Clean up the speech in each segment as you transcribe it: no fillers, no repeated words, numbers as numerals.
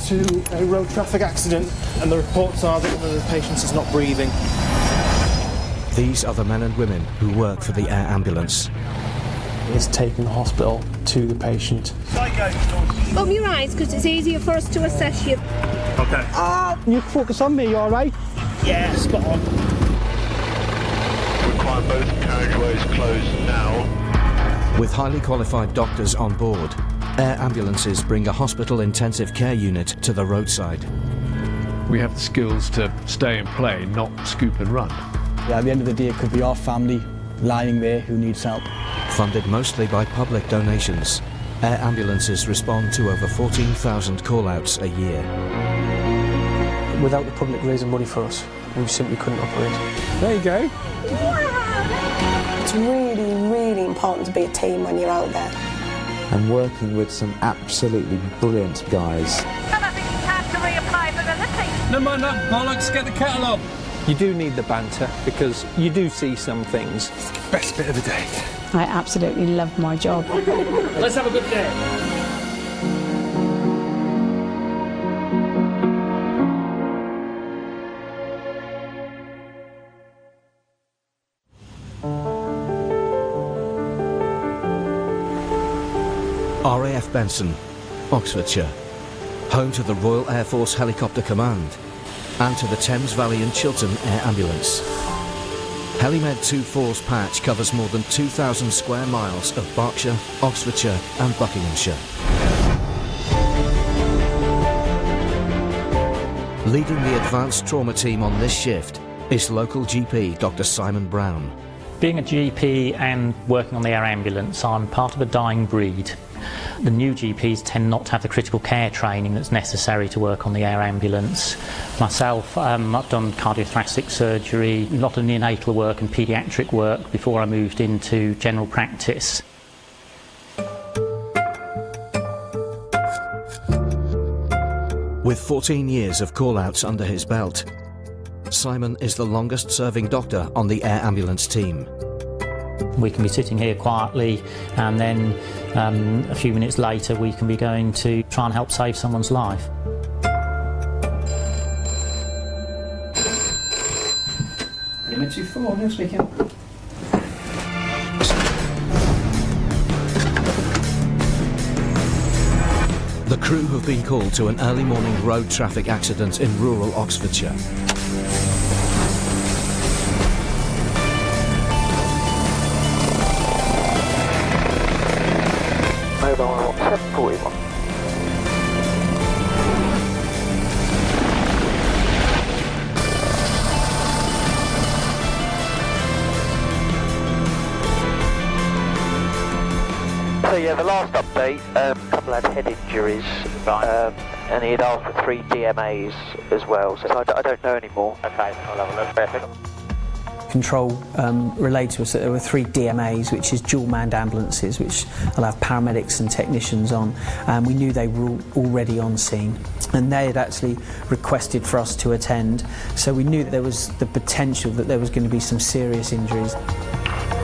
to a road traffic accident, and the reports are that one of the patients is not breathing. These are the men and women who work for the air ambulance. It's taking the hospital to the patient. Open your eyes, because it's easier for us to assess you. Okay. You focus on me, you all right? Yeah, spot on. Require both carriageways closed now. With highly qualified doctors on board, air ambulances bring a hospital intensive care unit to the roadside. We have the skills to stay and play, not scoop and run. At the end of the day, it could be our family lying there who needs help. Funded mostly by public donations, air ambulances respond to over 14,000 call-outs a year. Without the public raising money for us, we simply couldn't operate. There you go. It's really, really important to be a team when you're out there. And working with some absolutely brilliant guys. No mind that bollocks, get the kettle on. You do need the banter, because you do see some things. Best bit of the day. I absolutely love my job. Let's have a good day. RAF Benson, Oxfordshire, home to the Royal Air Force Helicopter Command and to the Thames Valley and Chiltern Air Ambulance. Helimed 2 Force Patch covers more than 2,000 square miles of Berkshire, Oxfordshire and Buckinghamshire. Leading the advanced trauma team on this shift is local GP Dr. Simon Brown. Being a GP and working on the air ambulance, I'm part of a dying breed. The new GPs tend not to have the critical care training that's necessary to work on the air ambulance. Myself, I've done cardiothoracic surgery, a lot of neonatal work and paediatric work before I moved into general practice. With 14 years of call-outs under his belt, Simon is the longest-serving doctor on the air ambulance team. We can be sitting here quietly and then a few minutes later we can be going to try and help save someone's life. Limit 2-4, no speaking. The crew have been called to an early morning road traffic accident in rural Oxfordshire. Mobile 741. So yeah, the last update, a couple had head injuries, and he had asked for 3 DMAs as well, so I don't know anymore. Okay, I'll have a look. Perfect. Control relayed to us that there were 3 DMAs, which is dual manned ambulances, which will have paramedics and technicians on, and we knew they were already on scene, and they had actually requested for us to attend, so we knew that there was the potential that there was going to be some serious injuries.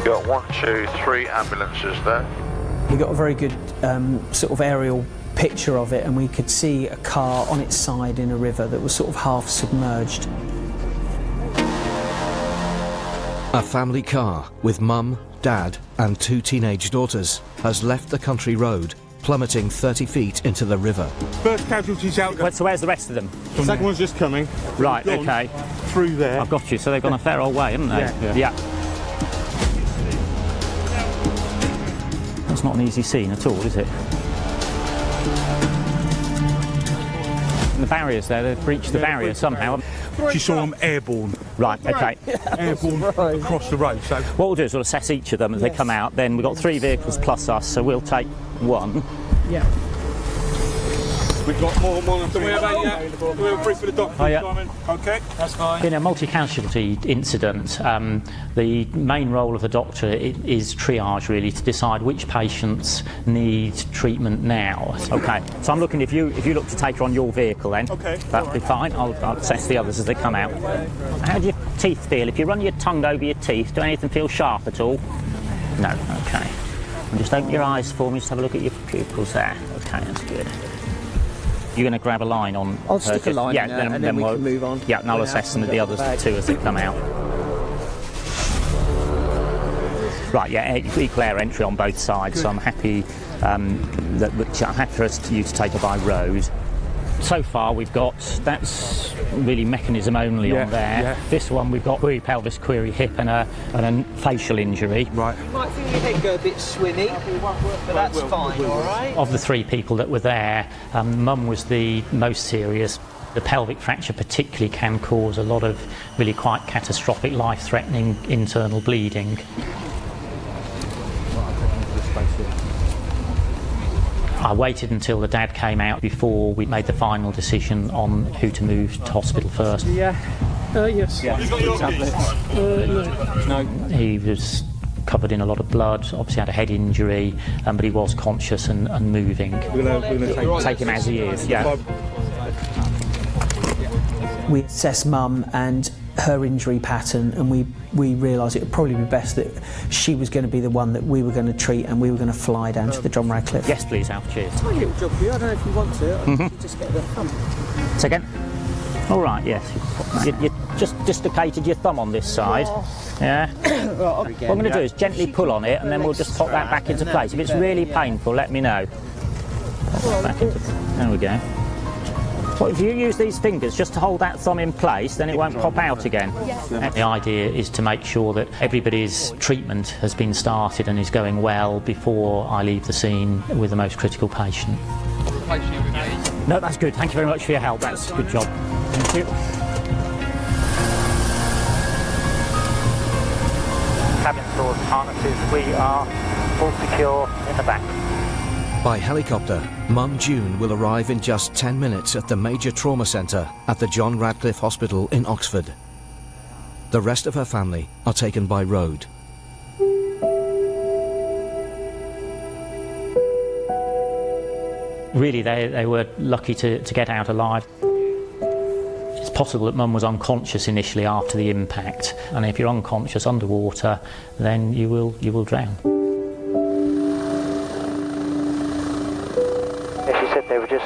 Got 1, 2, 3 ambulances there. We got a very good sort of aerial picture of it, and we could see a car on its side in a river that was sort of half submerged. A family car with mum, dad and 2 teenage daughters has left the country road, plummeting 30 feet into the river. First casualty's out. So where's the rest of them? The second one's just coming. Right, okay. Through there. I've got you, so they've gone a fair old way, haven't they? Yeah. That's not an easy scene at all, is it? The barriers there, they've breached the barrier somehow. She saw them airborne. Right, okay. Airborne across the road. So what we'll do is we'll assess each of them as they come out. Then we've got 3 vehicles plus us, so we'll take 1. Yeah. we've got more monitoring. Do we have a brief for the doctor, Simon? Okay, that's fine. In a multi-casualty incident, the main role of the doctor is triage, really, to decide which patients need treatment now. Okay, so I'm looking, if you look to take her on your vehicle then, that'll be fine. I'll assess the others as they come out. How do your teeth feel? If you run your tongue over your teeth, do anything feel sharp at all? No, okay. And just open your eyes for me, just have a look at your pupils there. Okay, that's good. You're going to grab a line on. I'll stick a line in there, and then we can move on. Yeah, and I'll assess the others too as they come out. Right, yeah, equal air entry on both sides, so I'm happy for you to take her by road. So far we've got, that's really mechanism only on there. Yeah. This one we've got query pelvis, query hip and a facial injury. Right. You might think your head go a bit swimmy, but that's fine, all right? Of the 3 people that were there, Mum was the most serious. The pelvic fracture particularly can cause a lot of really quite catastrophic, life-threatening internal bleeding. I waited until the dad came out before we made the final decision on who to move to hospital first. Yeah. Yes. Yeah. No. He was covered in a lot of blood, obviously had a head injury, but he was conscious and moving. We're gonna take him as he is, yeah. We assessed Mum and her injury pattern, and we realised it would probably be best that she was going to be the one that we were going to treat, and we were going to fly down to the John Radcliffe. Yes, please, Alf, cheers. Tiny little job for you, I don't know if you want to. You just get the thumb. Say again? All right, yes. You just dislocated your thumb on this side. Yeah. What I'm going to do is gently pull on it, and then we'll just pop that back into place. If it's really painful, let me know. There we go. Well, if you use these fingers just to hold that thumb in place, then it won't pop out again. The idea is to make sure that everybody's treatment has been started and is going well before I leave the scene with the most critical patient. No, that's good. Thank you very much for your help. That's a good job. Thank you. Cabin stores, harnesses. We are all secure in the back. By helicopter, Mum June will arrive in just 10 minutes at the Major Trauma Centre at the John Radcliffe Hospital in Oxford. The rest of her family are taken by road. Really, they were lucky to get out alive. It's possible that Mum was unconscious initially after the impact, and if you're unconscious underwater, then you will drown. They were just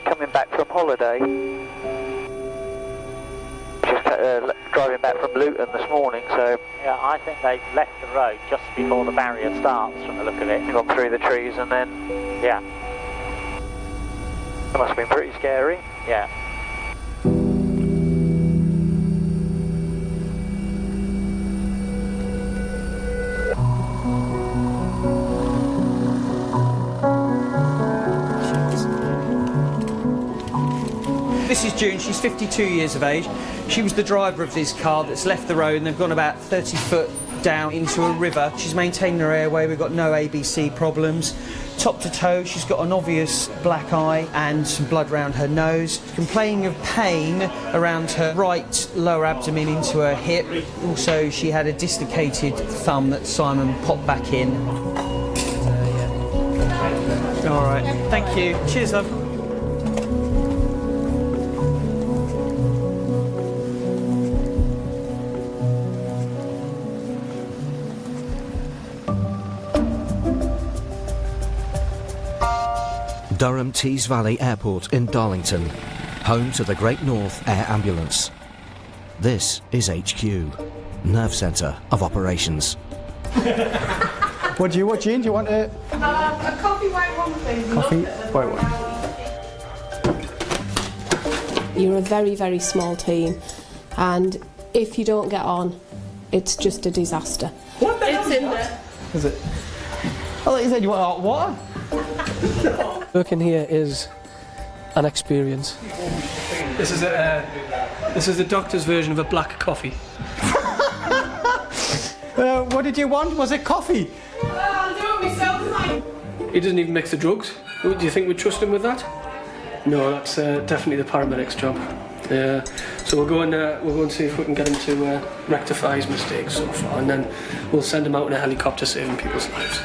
coming back from holiday. Just driving back from Luton this morning, so... Yeah, I think they left the road just before the barrier starts, from the look of it. Gone through the trees and then... Yeah. It must have been pretty scary. Yeah. This is June, she's 52 years of age. She was the driver of this car that's left the road, and they've gone about 30 foot down into a river. She's maintained her airway, we've got no ABC problems. Top to toe, she's got an obvious black eye and some blood around her nose. Complaining of pain around her right lower abdomen into her hip. Also, she had a dislocated thumb that Simon popped back in. All right, thank you. Cheers, love. Durham Tees Valley Airport in Darlington, home to the Great North Air Ambulance. This is HQ, Nerve Centre of Operations. What do you want, Jean? Do you want a coffee white one, please. Coffee white one. You're a very, very small team, and if you don't get on, it's just a disaster. What the hell? It's in there. Is it? I thought you said you want hot water. Working here is an experience. This is the doctor's version of a black coffee. What did you want? Was it coffee? I'll do it myself, mate. He doesn't even mix the drugs. Do you think we'd trust him with that? No, that's definitely the paramedics' job. Yeah. So we'll go and see if we can get him to rectify his mistakes so far, and then we'll send him out in a helicopter saving people's lives.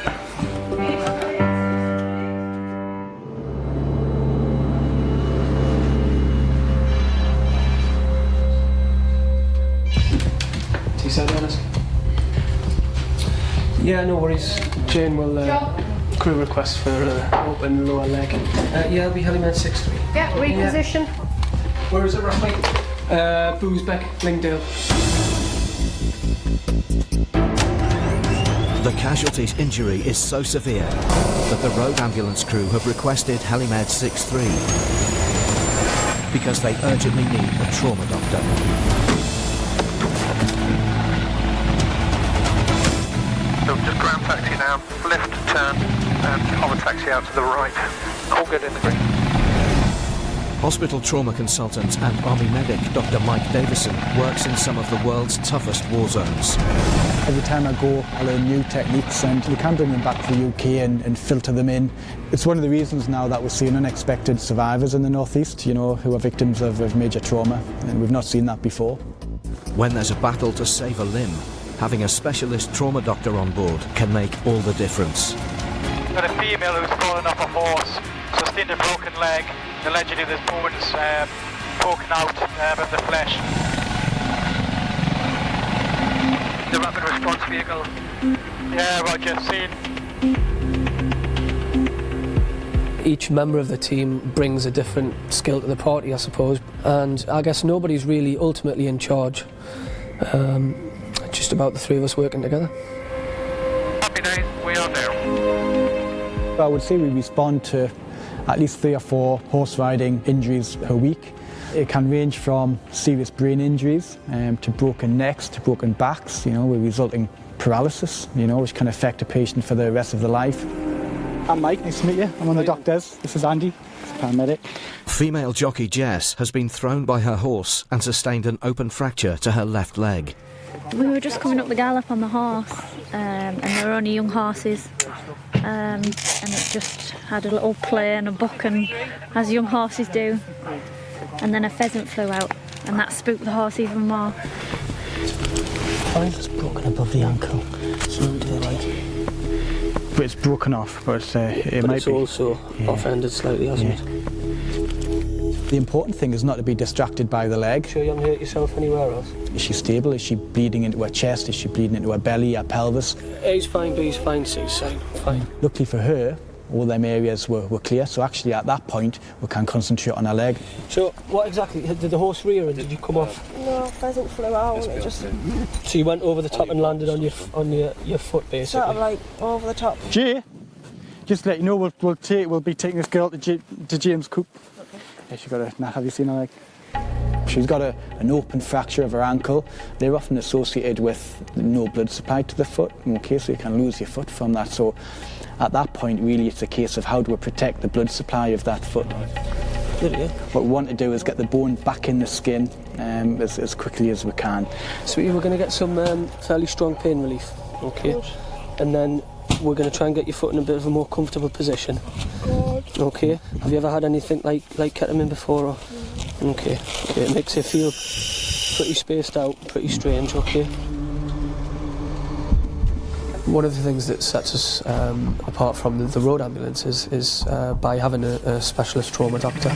Yeah, no worries. Jane will crew request for open lower leg. Yeah, it'll be Helimed 6-3. Yeah, reposition. Where is it roughly? Boosbeck, Lingdale. The casualty's injury is so severe that the road ambulance crew have requested Helimed 6-3 because they urgently need a trauma doctor. So just ground taxi now, left turn, and hover taxi out to the right. All good in the green. Hospital trauma consultant and Army medic Dr. Mike Davison works in some of the world's toughest war zones. Every time I go, I learn new techniques, and we can bring them back to the UK and filter them in. It's one of the reasons now that we're seeing unexpected survivors in the northeast, you know, who are victims of major trauma, and we've not seen that before. When there's a battle to save a limb, having a specialist trauma doctor on board can make all the difference. Got a female who's fallen off a horse, sustained a broken leg. Allegedly there's bones poking out of the flesh. The rapid response vehicle. Yeah, roger, seen. Each member of the team brings a different skill to the party, I suppose, and I guess nobody's really ultimately in charge. Just about the three of us working together. Happy days, we are there. I would say we respond to at least 3 or 4 horse riding injuries per week. It can range from serious brain injuries to broken necks, to broken backs, you know, with resulting paralysis, you know, which can affect a patient for the rest of their life. I'm Mike, nice to meet you. I'm one of the doctors. This is Andy, paramedic. Female jockey Jess has been thrown by her horse and sustained an open fracture to her left leg. We were just coming up the gallop on the horse, and they were only young horses, and it just had a little play and a buck, and as young horses do, and then a pheasant flew out, and that spooked the horse even more. It's broken above the ankle, so to the leg. But it's broken off, but it but might it's be. also off-ended slightly, hasn't it? The important thing is not to be distracted by the leg. Sure you haven't hurt yourself anywhere else? Is she stable? Is she bleeding into her chest? Is she bleeding into her belly, her pelvis? A's fine, B's fine, C's fine. Luckily for her, all them areas were clear, so actually at that point we can concentrate on her leg. So what exactly, did the horse rear and did you come off? No, pheasant flew out and it just... So you went over the top and landed on your foot basically? Sort of like over the top. Jay, just to let you know, we'll be taking this girl to James Coop. Yeah, she's got a, have you seen her leg? She's got an open fracture of her ankle. They're often associated with no blood supply to the foot, okay, so you can lose your foot from that. So at that point, really, it's a case of how do we protect the blood supply of that foot. What we want to do is get the bone back in the skin as quickly as we can. So we're going to get some fairly strong pain relief, okay? And then we're going to try and get your foot in a bit of a more comfortable position. Okay. Have you ever had anything like ketamine before? Or? Okay. It makes you feel pretty spaced out, pretty strange, okay? One of the things that sets us apart from the road ambulances is by having a specialist trauma doctor.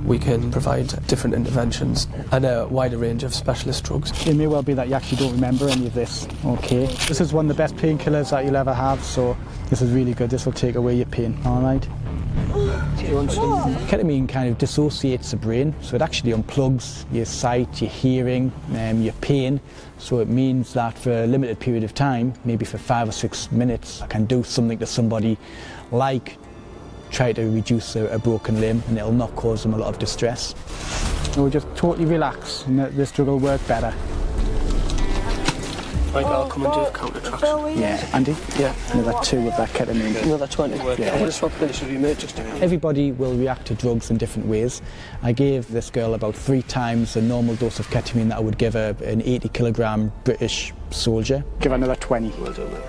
We can provide different interventions and a wider range of specialist drugs. It may well be that you actually don't remember any of this, okay? This is one of the best painkillers that you'll ever have, so this is really good. This will take away your pain, all right? Ketamine kind of dissociates the brain, so it actually unplugs your sight, your hearing, your pain. So it means that for a limited period of time, maybe for 5 or 6 minutes, I can do something to somebody like try to reduce a broken limb, and it'll not cause them a lot of distress. So just totally relax, and this drug will work better. Right, I'll come and do the counter tracks. Yeah, Andy? Yeah. Another 2 with that ketamine. Another 20? Yeah. I'm going to swap this with you, just Everybody will react to drugs in different ways. I gave this girl about 3 times the normal dose of ketamine that I would give an 80-kilogram British soldier. Give her another 20. Well done, mate.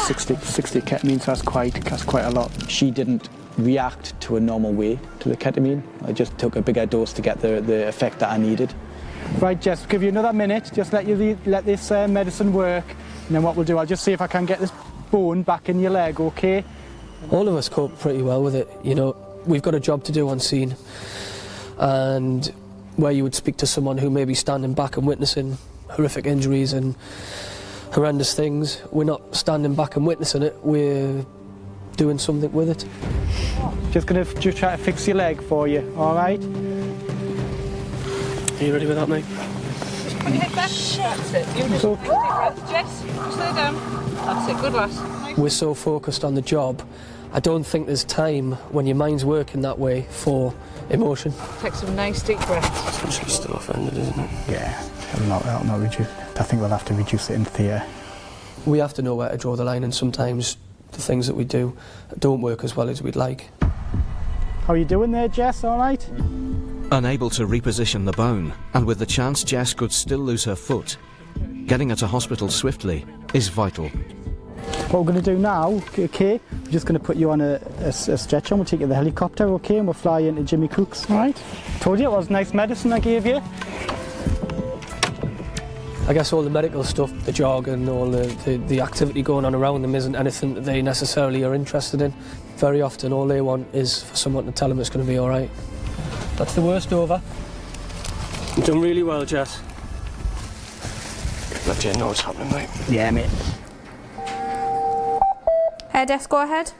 60 ketamine, so that's quite a lot. She didn't react to a normal way to the ketamine. I just took a bigger dose to get the effect that I needed. Right, Jess, give you another minute. Just let this medicine work, and then what we'll do, I'll just see if I can get this bone back in your leg, okay? All of us cope pretty well with it. You know, we've got a job to do on scene, and where you would speak to someone who may be standing back and witnessing horrific injuries and horrendous things, we're not standing back and witnessing it, we're doing something with it. Just going to try to fix your leg for you, all right? Are you ready with that, mate? Put your head back. That's it. You just deep breath. Jess, just lay down. That's it. Good lass. We're so focused on the job, I don't think there's time when your mind's working that way for emotion. Take some nice deep breaths. It's actually still offended, isn't it? Yeah, that'll not reduce. I think we'll have to reduce it in theatre. We have to know where to draw the line, and sometimes the things that we do don't work as well as we'd like. How are you doing there, Jess? All right? Unable to reposition the bone, and with the chance Jess could still lose her foot, getting her to hospital swiftly is vital. What we're going to do now, okay, we're just going to put you on a stretcher and we'll take you to the helicopter, okay, and we'll fly you into Jimmy Cook's, all right? Told you it was nice medicine I gave you. I guess all the medical stuff, the jargon, all the activity going on around them isn't anything that they necessarily are interested in. Very often all they want is for someone to tell them it's going to be all right. That's the worst over. You've done really well, Jess. Let Jen know what's happening, mate. Yeah, mate. Air desk, go ahead.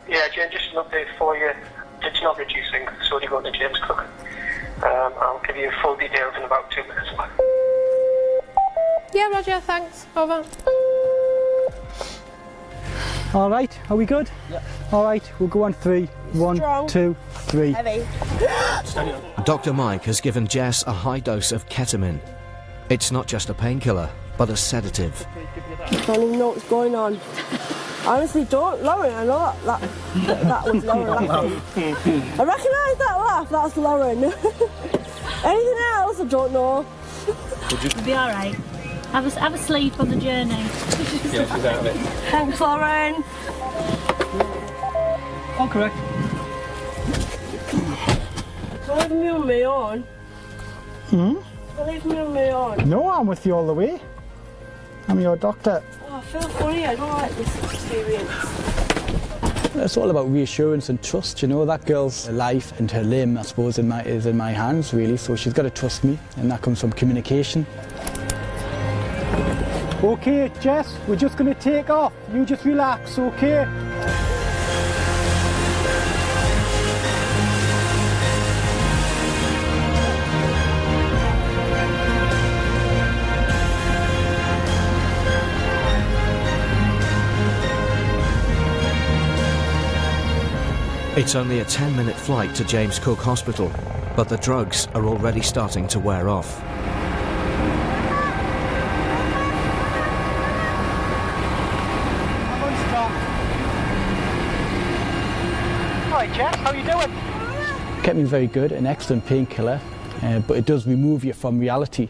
Yeah, Jen, just an update for you. It's not reducing, so you're going to James Cook. I'll give you full details in about 2 minutes. Yeah, Roger, thanks. Over. All right, are we good? Yeah. All right, we'll go on 3. 1, 2, 3. Heavy. Dr. Mike has given Jess a high dose of ketamine. It's not just a painkiller, but a sedative. I don't even know what's going on. Honestly, don't. Lauren, I know that was Lauren laughing. I recognise that laugh, that's Lauren. Anything else, I don't know. You'll be alright. Have a sleep on the journey. Yeah, she's out of it. Thanks, Lauren. All correct. Don't leave me on my own. Don't leave me on my own. No, I'm with you all the way. I'm your doctor. Oh, I feel funny, I don't like this experience. It's all about reassurance and trust, you know. That girl's life and her limb, I suppose, is in my hands, really, so she's got to trust me, and that comes from communication. Okay, Jess, we're just going to take off. You just relax, okay? It's only a 10-minute flight to James Cook Hospital, but the drugs are already starting to wear off. Hi, Jess, how you doing? Ketamine's very good, an excellent painkiller, but it does remove you from reality.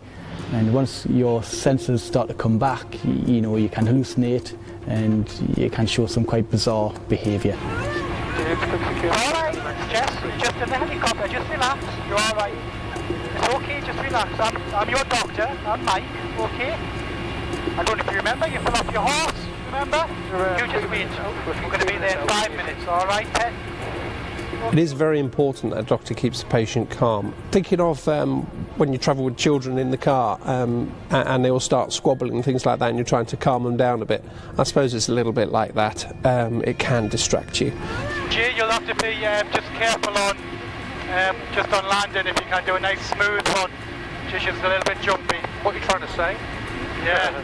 And once your senses start to come back, you know, you can hallucinate and you can show some quite bizarre behaviour. Alright, Jess, just in the helicopter, just relax, you're alright. It's okay, just relax. I'm your doctor, I'm Mike, okay? I don't know if you remember, you fell off your horse, remember? You just wait, we're going to be there in 5 minutes, alright, Ted? It is very important that a doctor keeps the patient calm. Thinking of when you travel with children in the car and they all start squabbling and things like that and you're trying to calm them down a bit, I suppose it's a little bit like that. It can distract you. Jay, you'll have to be just careful on just on landing if you can do a nice smooth one. Just a little bit jumpy. What are you trying to say? Yeah.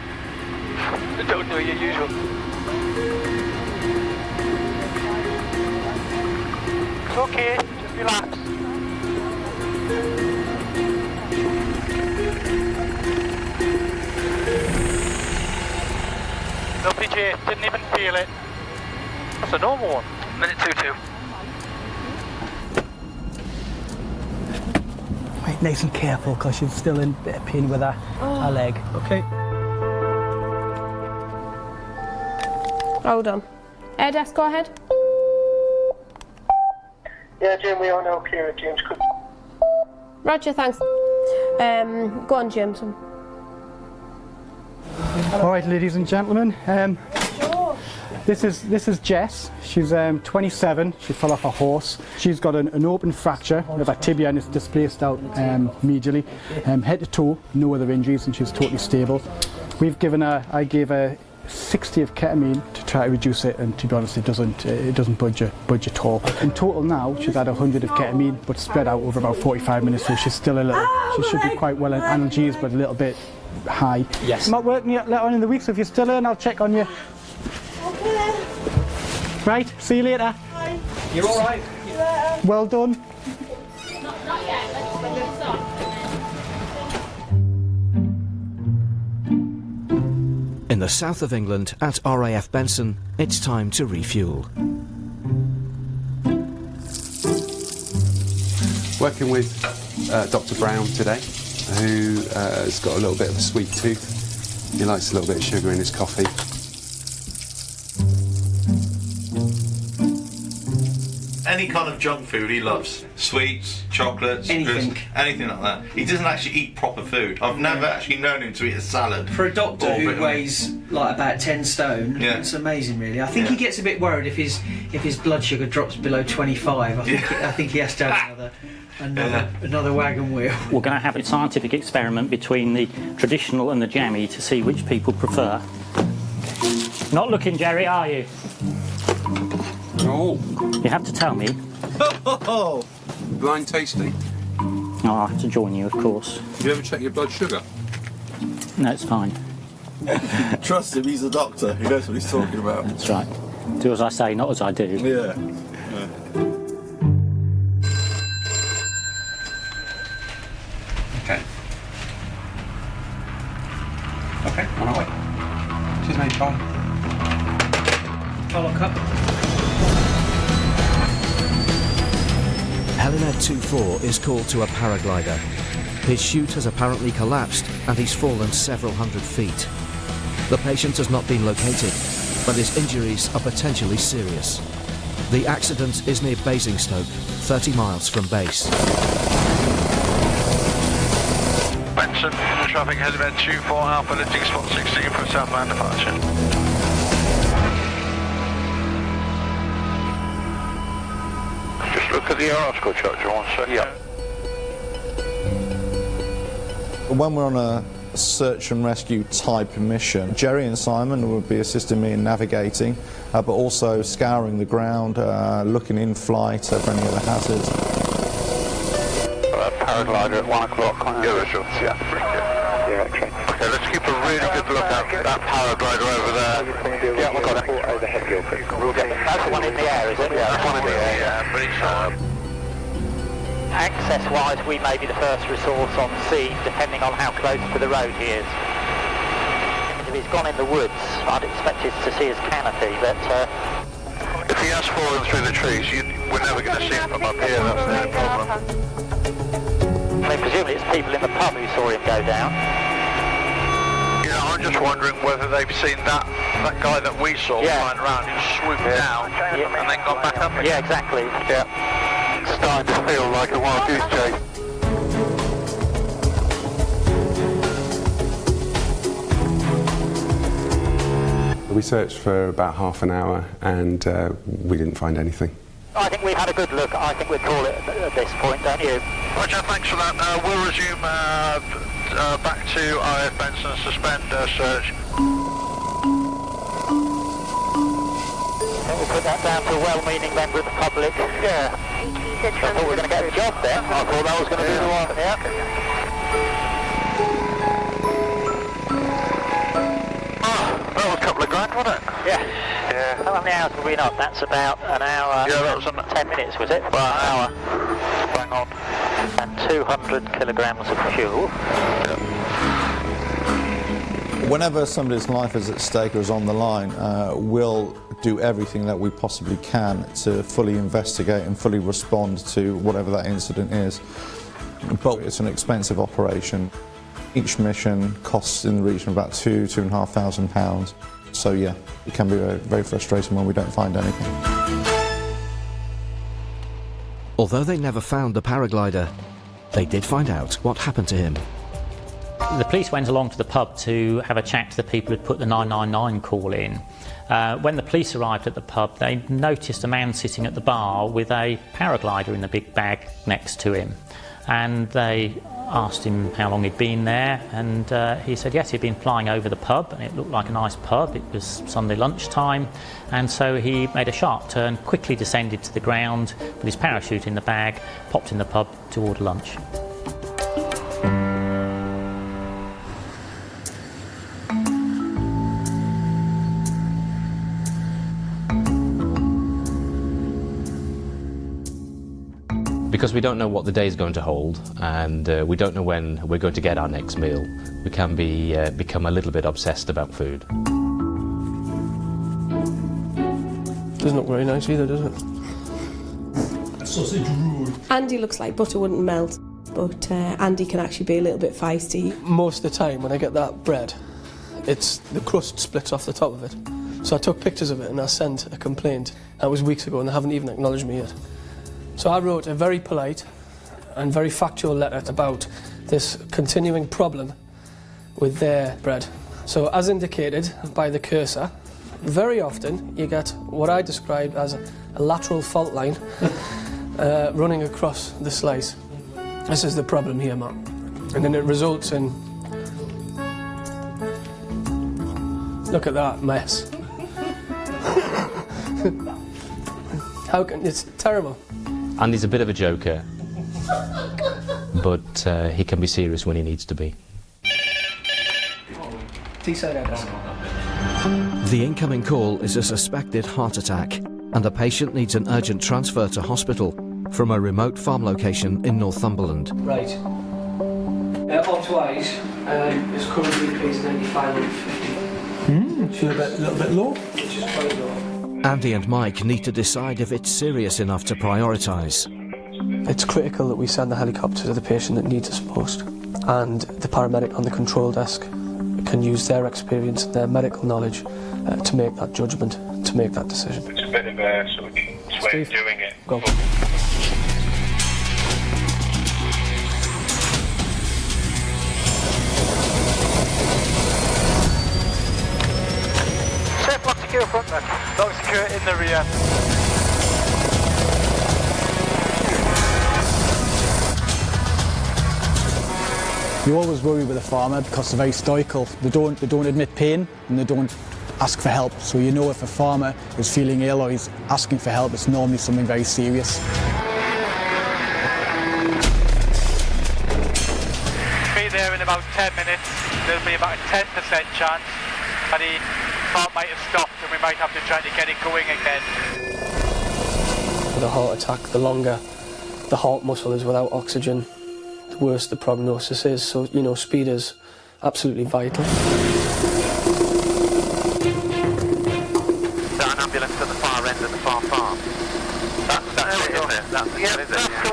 Don't do your usual. It's okay, just relax. Lovely, Jay, didn't even feel it. That's a normal one. Minute 2-2. Right, nice and careful, because she's still in a bit of pain with her leg. Okay. Hold on. Air desk, go ahead. Yeah, Jim, we are now clear at James Cook. Roger, thanks. Go on, James. All right, ladies and gentlemen. This is Jess. She's 27. She fell off a horse. She's got an open fracture of her tibia and it's displaced out medially. Head to toe, no other injuries, and she's totally stable. I gave her 60 of ketamine to try to reduce it, and to be honest, it doesn't budge at all. In total now, she's had 100 of ketamine, but spread out over about 45 minutes, so she's still a little. She should be quite well in analgesics, but a little bit high. Yes. I'm not working yet later on in the week, so if you're still in, I'll check on you. Okay. Right. See you later. Bye. You're all right. Well done. Not yet. Let's start. In the south of England, at RAF Benson, it's time to refuel. Working with Dr. Brown today, who has got a little bit of a sweet tooth. He likes a little bit of sugar in his coffee. Any kind of junk food he loves. Sweets, chocolates, anything. Crisps, anything like that. He doesn't actually eat proper food. I've never actually known him to eat a salad. For a doctor who weighs like about 10 stone, it's amazing really. I think he gets a bit worried if his blood sugar drops below 25. I think he has to have another wagon wheel. We're going to have a scientific experiment between the traditional and the jammy to see which people prefer. Not looking, Jerry, are you? Oh. You have to tell me. Blind tasting. Oh, I have to join you, of course. Have you ever checked your blood sugar? No, it's fine. Trust him, he's a doctor. He knows what he's talking about. That's right. Do as I say, not as I do. Yeah. Okay. Okay, on our way. Cheers, mate. Bye. Follow cup. Helimed 2-4 is called to a paraglider. His chute has apparently collapsed and he's fallen several hundred feet. The patient has not been located, but his injuries are potentially serious. The accident is near Basingstoke, 30 miles from base. Benson, traffic Helimed 2-4 Alpha, lifting spot 16 for southbound departure. Just look at the article, Churchill, 1 second. Yeah. When we're on a search and rescue type mission, Jerry and Simon would be assisting me in navigating, but also scouring the ground, looking in flight for any other hazards. Paraglider at 1 o'clock. Yeah, okay, let's keep a really good look out for that paraglider over there. Yeah, we've got it. Overhead gear. That's the one in the air, is it? Yeah, that's one in the air. Yeah, pretty sure. Access-wise, we may be the first resource on scene, depending on how close to the road he is. If he's gone in the woods, I'd expect us to see his canopy, but... If he has fallen through the trees, we're never going to see him from up here, that's the only problem. I mean, presumably it's people in the pub who saw him go down. Yeah, I'm just wondering whether they've seen that guy that we saw flying around who swooped down and then got back up again. Yeah, exactly. Yeah. It's starting to feel like a wild goose chase. We searched for about half an hour and we didn't find anything. I think we've had a good look. I think we'd call it at this point, don't you? Roger, thanks for that. We'll resume back to RAF Benson, suspend search. We'll put that down to a well-meaning member of the public. Yeah. I thought we were going to get a job there. I thought that was going to be the one. Yeah. That was a couple of grand, wasn't it? Yeah. How many hours have we been up? That's about an hour. Yeah, that was 10 minutes, was it? About an hour. Bang on. And 200 kilograms of fuel. Whenever somebody's life is at stake or is on the line, we'll do everything that we possibly can to fully investigate and fully respond to whatever that incident is. But it's an expensive operation. Each mission costs in the region of about £2,500. So yeah, it can be very frustrating when we don't find anything. Although they never found the paraglider, they did find out what happened to him. The police went along to the pub to have a chat to the people who'd put the 999 call in. When the police arrived at the pub, they noticed a man sitting at the bar with a paraglider in the big bag next to him. And they asked him how long he'd been there, and he said yes, he'd been flying over the pub, and it looked like a nice pub. It was Sunday lunchtime, and so he made a sharp turn, quickly descended to the ground, put his parachute in the bag, popped in the pub to order lunch. Because we don't know what the day is going to hold, and we don't know when we're going to get our next meal, we can become a little bit obsessed about food. Doesn't look very nice either, does it? Sausage roll. Andy looks like butter wouldn't melt, but Andy can actually be a little bit feisty. Most of the time when I get that bread, it's the crust splits off the top of it. So I took pictures of it and I sent a complaint. That was weeks ago and they haven't even acknowledged me yet. So I wrote a very polite and very factual letter about this continuing problem with their bread. So as indicated by the cursor, very often you get what I describe as a lateral fault line running across the slice. This is the problem here, Matt. And then it results in... Look at that mess. How can... It's terrible. Andy's a bit of a joker, but he can be serious when he needs to be. The incoming call is a suspected heart attack, and the patient needs an urgent transfer to hospital from a remote farm location in Northumberland. Right. Optwise is currently pays 95/50. Feel a little bit low? Which is quite low. Andy and Mike need to decide if it's serious enough to prioritise. It's critical that we send the helicopter to the patient that needs us most, and the paramedic on the control desk can use their experience and their medical knowledge to make that judgment, to make that decision. It's a bit of a sort of way of doing it. Go. Safe lock secure front then. Lock secure in the rear. You always worry with a farmer because they're very stoical. They don't admit pain and they don't ask for help. So you know if a farmer is feeling ill or he's asking for help, it's normally something very serious. Be there in about 10 minutes. There'll be about a 10% chance that the heart might have stopped and we might have to try to get it going again. With a heart attack, the longer the heart muscle is without oxygen, the worse the prognosis is. So, you know, speed is absolutely vital. Is that an ambulance at the far end of the far farm? That's it, isn't it? That's the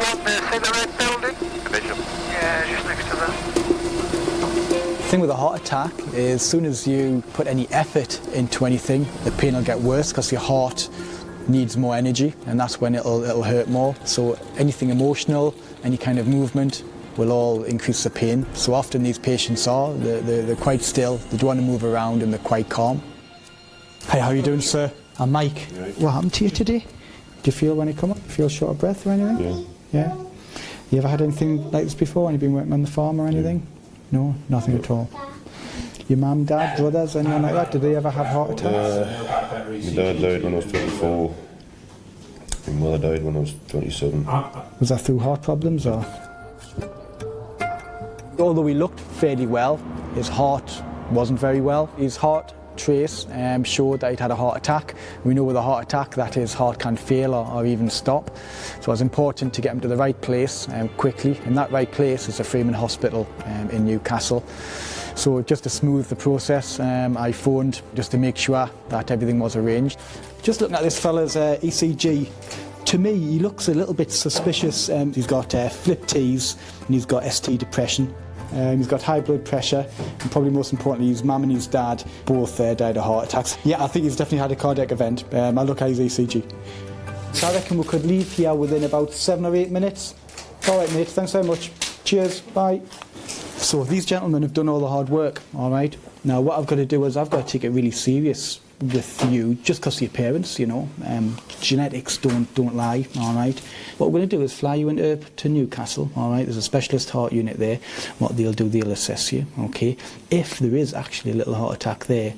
one, see the red building? Visual. Yeah, just next to that. The thing with a heart attack is as soon as you put any effort into anything, the pain will get worse because your heart needs more energy, and that's when it'll hurt more. So anything emotional, any kind of movement will all increase the pain. So often these patients they're quite still, they don't want to move around and they're quite calm. Hey, how are you doing, sir? I'm Mike. Right. What happened to you today? Do you feel when you come up, feel short of breath or anything? Yeah. Yeah? You ever had anything like this before when you've been working on the farm or anything? No, nothing at all. Your mum, dad, brothers, anyone like that, did they ever have heart attacks? My dad died when I was 24. My mother died when I was 27. Was that through heart problems or? Although he looked fairly well, his heart wasn't very well. His heart trace showed that he'd had a heart attack. We know with a heart attack that his heart can fail or even stop. So it's important to get him to the right place quickly, and that right place is the Freeman Hospital in Newcastle. So just to smooth the process, I phoned just to make sure that everything was arranged. Just looking at this fella's ECG, to me he looks a little bit suspicious. He's got flip T's and he's got ST depression. He's got high blood pressure, and probably most importantly his mum and his dad both died of heart attacks. Yeah, I think he's definitely had a cardiac event. I'll look at his ECG. So I reckon we could leave here within about 7 or 8 minutes. All right, mate, thanks very much. Cheers, bye. So these gentlemen have done all the hard work, all right? Now what I've got to do is I've got to take it really serious with you, just because of your parents, you know. Genetics don't lie, all right? What we're going to do is fly you to Newcastle, all right? There's a specialist heart unit there. What they'll do, they'll assess you, okay? If there is actually a little heart attack there,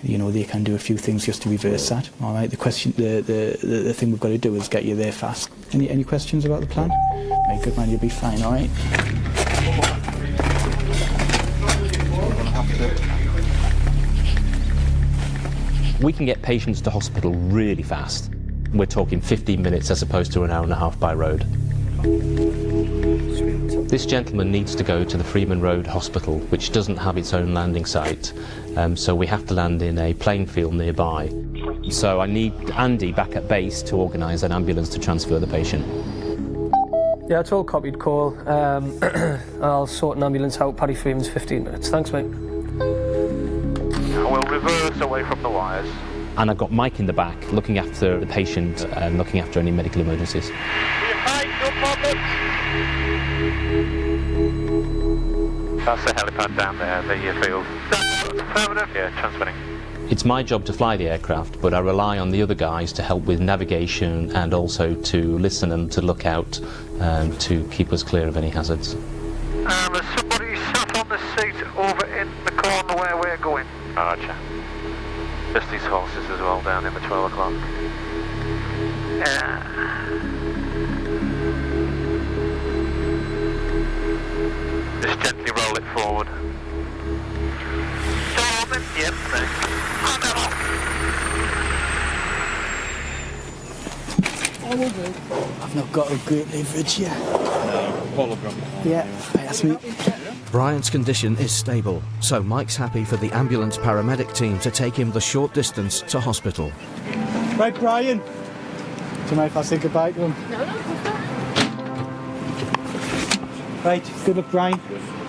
you know, they can do a few things just to reverse that, all right? The thing we've got to do is get you there fast. Any questions about the plan? Very good, man, you'll be fine, all right? We can get patients to hospital really fast. We're talking 15 minutes as opposed to an hour and a half by road. This gentleman needs to go to the Freeman Road Hospital, which doesn't have its own landing site, so we have to land in a playing field nearby. So I need Andy back at base to organise an ambulance to transfer the patient. Yeah, it's all copied, Cole. I'll sort an ambulance out. Paddy Freeman's 15 minutes. Thanks, mate. We'll reverse away from the wires. And I've got Mike in the back, looking after the patient and looking after any medical emergencies. We're fine, no problems. That's the helipad down there, the field. That's affirmative. Yeah, transmitting. It's my job to fly the aircraft, but I rely on the other guys to help with navigation and also to listen and to look out to keep us clear of any hazards. There's somebody sat on the seat over in the corner where we're going. Roger. Just these horses as well down in the 12 o'clock. Just gently roll it forward. Stay on them. Yep, thanks. I've not got a great leverage here. Yeah, that's me. Brian's condition is stable, so Mike's happy for the ambulance paramedic team to take him the short distance to hospital. Right, Brian. Do you mind if I say goodbye to him? No, Right, good luck, Brian.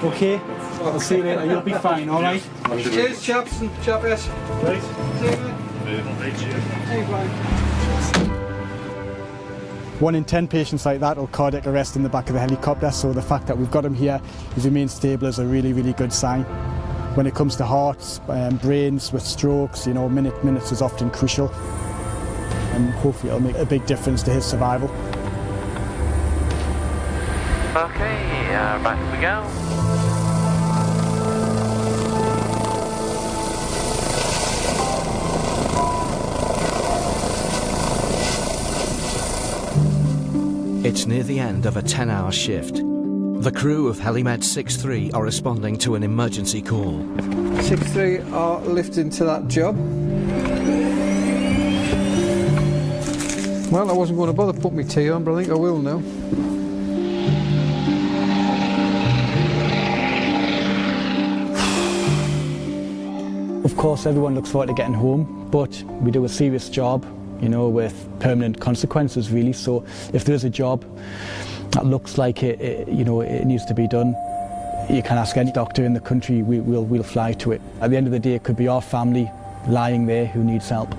Okay? I'll see you later. You'll be fine, all right? Cheers, chaps and chappers. Right. Hey, Brian. 1 in 10 patients like that will cardiac arrest in the back of the helicopter, so the fact that we've got him here, he's remained stable, is a really, really good sign. When it comes to hearts, brains with strokes, you know, minutes is often crucial, and hopefully it'll make a big difference to his survival. Okay, back we go. It's near the end of a 10-hour shift. The crew of Helimed 6-3 are responding to an emergency call. 6-3 are lifting to that job. Well, I wasn't going to bother put my tea on, but I think I will now. Of course, everyone looks forward to getting home, but we do a serious job, you know, with permanent consequences, really. So if there's a job that looks like it needs to be done, you can ask any doctor in the country, we'll fly to it. At the end of the day, it could be our family lying there who needs help.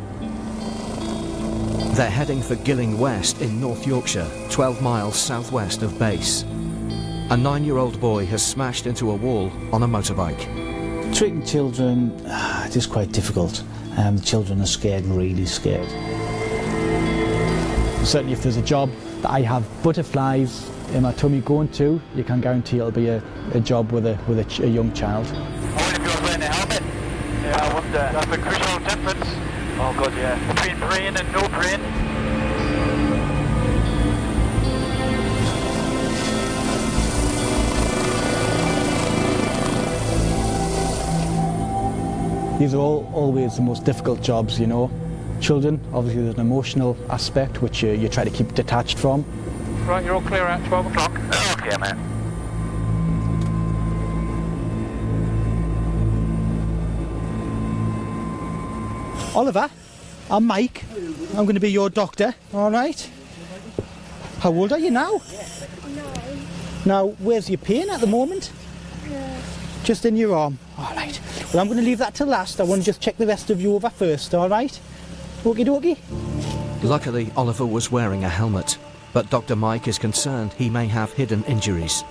They're heading for Gilling West in North Yorkshire, 12 miles southwest of base. A 9-year-old boy has smashed into a wall on a motorbike. Treating children it is quite difficult. The children are scared, really scared. Certainly if there's a job that I have butterflies in my tummy going to, you can guarantee it'll be a job with a young child. I wonder if you're wearing a helmet. Yeah, I wonder. That's the crucial difference. Oh god, yeah. Between brain and no brain. These are always the most difficult jobs, you know. Children, obviously there's an emotional aspect which you try to keep detached from. Right, you're all clear at 12 o'clock. Okay, mate. Oliver, I'm Mike. I'm going to be your doctor, all right? How old are you now? 9. Now, where's your pain at the moment? Just in your arm. All right. Well, I'm going to leave that till last. I want to just check the rest of you over first, all right? Okie dokie. Luckily, Oliver was wearing a helmet, but Dr. Mike is concerned he may have hidden injuries.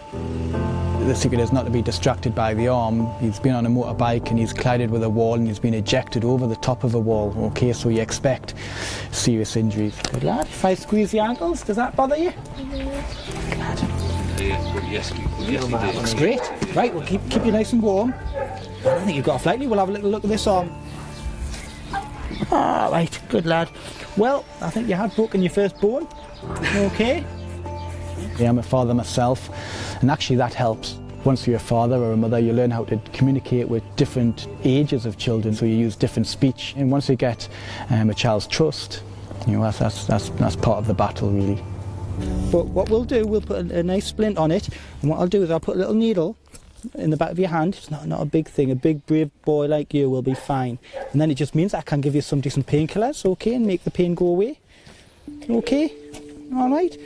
The secret is not to be distracted by the arm. He's been on a motorbike and he's collided with a wall and he's been ejected over the top of a wall. Okay, so you expect serious injuries. Good lad. If I squeeze the ankles, does that bother you? Glad. Yes, Looks great. Right, we'll keep you nice and warm. I don't think you've got a flight lead. We'll have a little look at this arm. Ah, right, good lad. Well, I think you had broken your first bone. Okay. Yeah, I'm a father myself, and actually that helps. Once you're a father or a mother, you learn how to communicate with different ages of children, so you use different speech. And once you get a child's trust, you know, that's part of the battle, really. But what we'll do, we'll put a nice splint on it, and what I'll do is I'll put a little needle in the back of your hand. It's not a big thing. A big, brave boy like you will be fine. And then it just means I can give you some decent painkillers, okay, and make the pain go away. Okay? All right?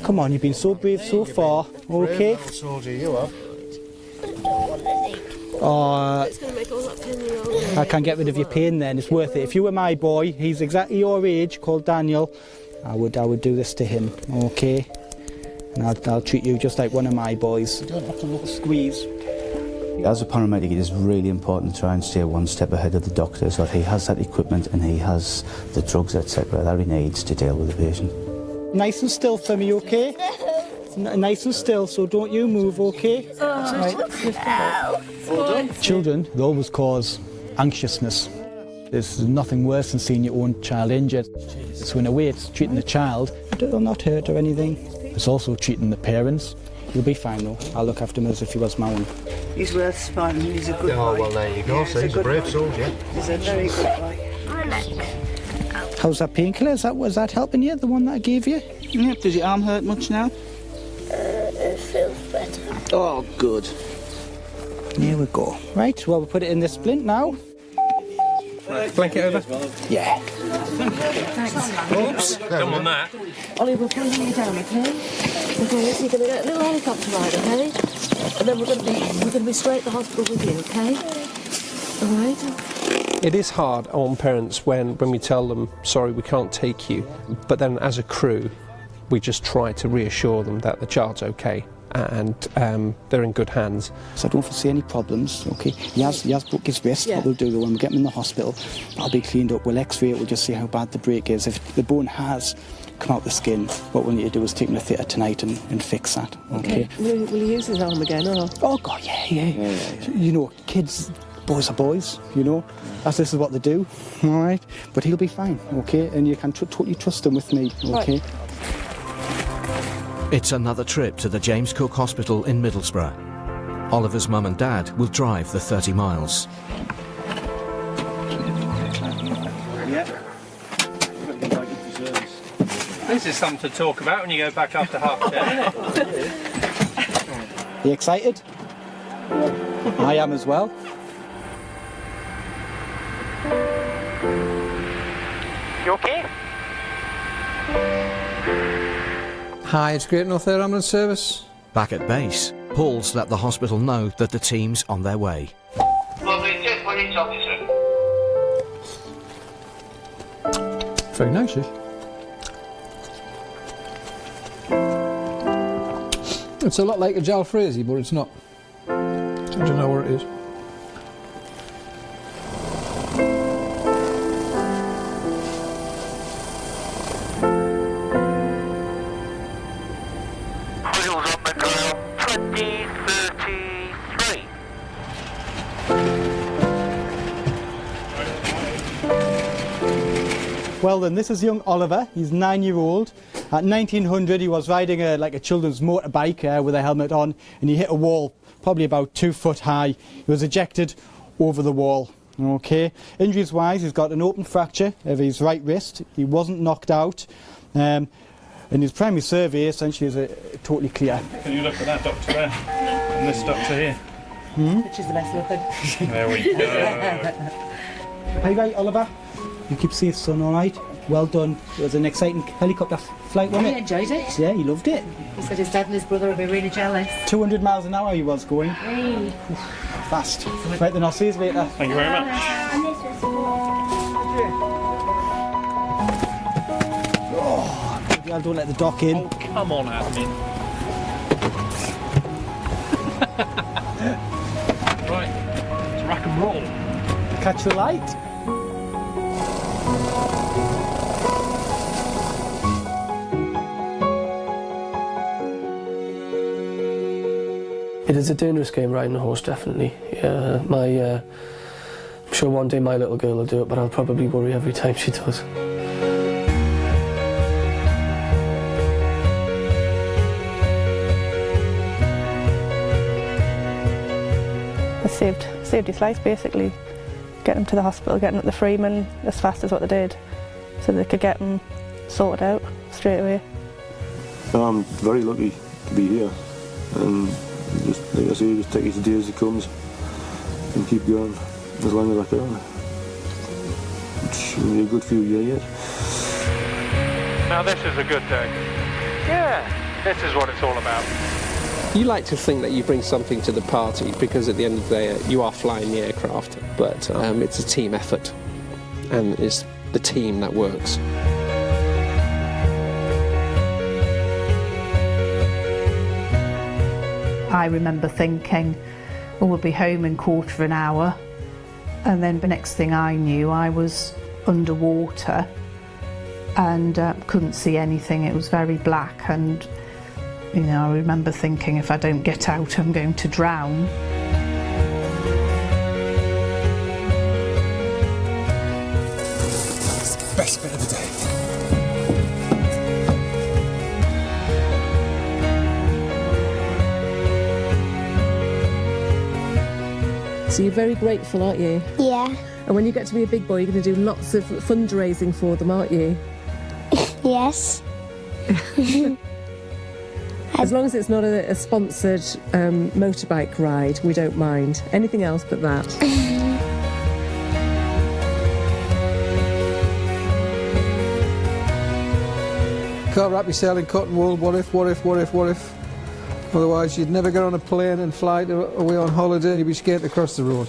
Come on, you've been so brave so far, okay? Soldier, you are. I can get rid of your pain then, it's worth it. If you were my boy, he's exactly your age, called Daniel, I would do this to him, okay? And I'll treat you just like one of my boys. You don't have to squeeze. As a paramedic, it is really important to try and stay one step ahead of the doctor so that he has that equipment and he has the drugs, etc., that he needs to deal with the patient. Nice and still for me, okay? Nice and still, so don't you move, okay? Right. Children, they always cause anxiousness. There's nothing worse than seeing your own child injured. So in a way, it's treating the child. It'll not hurt or anything. It's also treating the parents. You'll be fine though. I'll look after him as if he was my own. He's worth spine. He's a good boy. Oh, well, there you go. Yeah, So he's a brave soldier. He's a very good boy. How's that painkiller? Was that helping you, the one that I gave you? Yep. Does your arm hurt much now? It feels better. Oh, good. Here we go. Right, well, we'll put it in this splint now. Blanket over? Yeah. Oops. Come on that. Ollie, we'll come you down, okay? Okay, so you're going to get a little helicopter ride, okay? And then we're going to be straight to the hospital with you, okay? All right? It is hard on parents when we tell them, sorry, we can't take you. But then as a crew, we just try to reassure them that the child's okay and they're in good hands. So I don't foresee any problems, okay? He has broke his wrist. Yeah. What we'll do though, when we get him in the hospital, that'll be cleaned up. We'll x-ray it, we'll just see how bad the break is. If the bone has come out the skin, what we'll need to do is take him to theatre tonight and fix that, okay? Will you use his arm again, or? Oh, God, yeah. You know, kids, boys are boys, you know? This is what they do, all right? But he'll be fine, okay? And you can totally trust him with me, okay? Right. It's another trip to the James Cook Hospital in Middlesbrough. Oliver's mum and dad will drive the 30 miles. This is something to talk about when you go back after half term, isn't it? You excited? I am as well. You okay? Hi, it's Great North Air Ambulance Service. Back at base, Paul's let the hospital know that the team's on their way. Very nice, eh? It's a lot like a jalfrezi, but it's not. I don't know where it is. Well then, this is young Oliver. He's 9-year-old. At 1900, he was riding a children's motorbike with a helmet on, and he hit a wall, probably about 2 foot high. He was ejected over the wall. Okay. Injuries-wise, he's got an open fracture of his right wrist. He wasn't knocked out, and his primary survey essentially is totally clear. Can you look at that doctor there? And this doctor here? Which is the best looking? There we go. Are you right, Oliver? You keep safe, son, all right? Well done. It was an exciting helicopter flight, wasn't it? He enjoyed it. Yeah, he loved it. He said his dad and his brother would be really jealous. 200 miles an hour he was going. Hey. Fast. Right then, I'll see you later. Thank you very much. Oh, don't let the dock in. Oh, come on, admin. Right, let's rock and roll. Catch the light. It is a dangerous game, riding a horse, definitely. I'm sure one day my little girl will do it, but I'll probably worry every time she does. It saved his life, basically. Getting him to the hospital, getting him to the Freeman as fast as what they did, so they could get him sorted out straight away. I'm very lucky to be here, and just, like I say, just take it as day as it comes and keep going as long as I can. It's only a good few years yet. Now this is a good day. Yeah, this is what it's all about. You like to think that you bring something to the party because at the end of the day you are flying the aircraft, but it's a team effort and it's the team that works. I remember thinking, oh, we'll be home in a quarter of an hour, and then the next thing I knew I was underwater and couldn't see anything. It was very black, and you know, I remember thinking, if I don't get out I'm going to drown. It's the best bit of the day. So you're very grateful, aren't you? Yeah. And when you get to be a big boy, you're going to do lots of fundraising for them, aren't you? Yes. As long as it's not a sponsored motorbike ride, we don't mind. Anything else but that. Can't wrap yourself in cotton wool. What if? Otherwise you'd never get on a plane and fly away on holiday. You'd be scared to cross the road.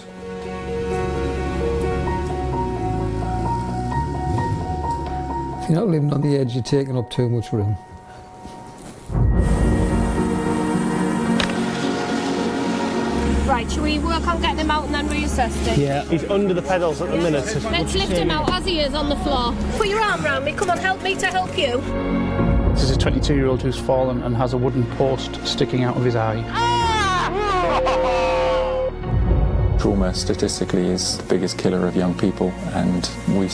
If you're not living on the edge, you're taking up too much room. Right, shall we work on getting him out and then reassess it? Yeah, he's under the pedals at the minute. Let's lift him out as he is on the floor. Put your arm around me. Come on, help me to help you. This is a 22-year-old who's fallen and has a wooden post sticking out of his eye. Trauma statistically is the biggest killer of young people, and we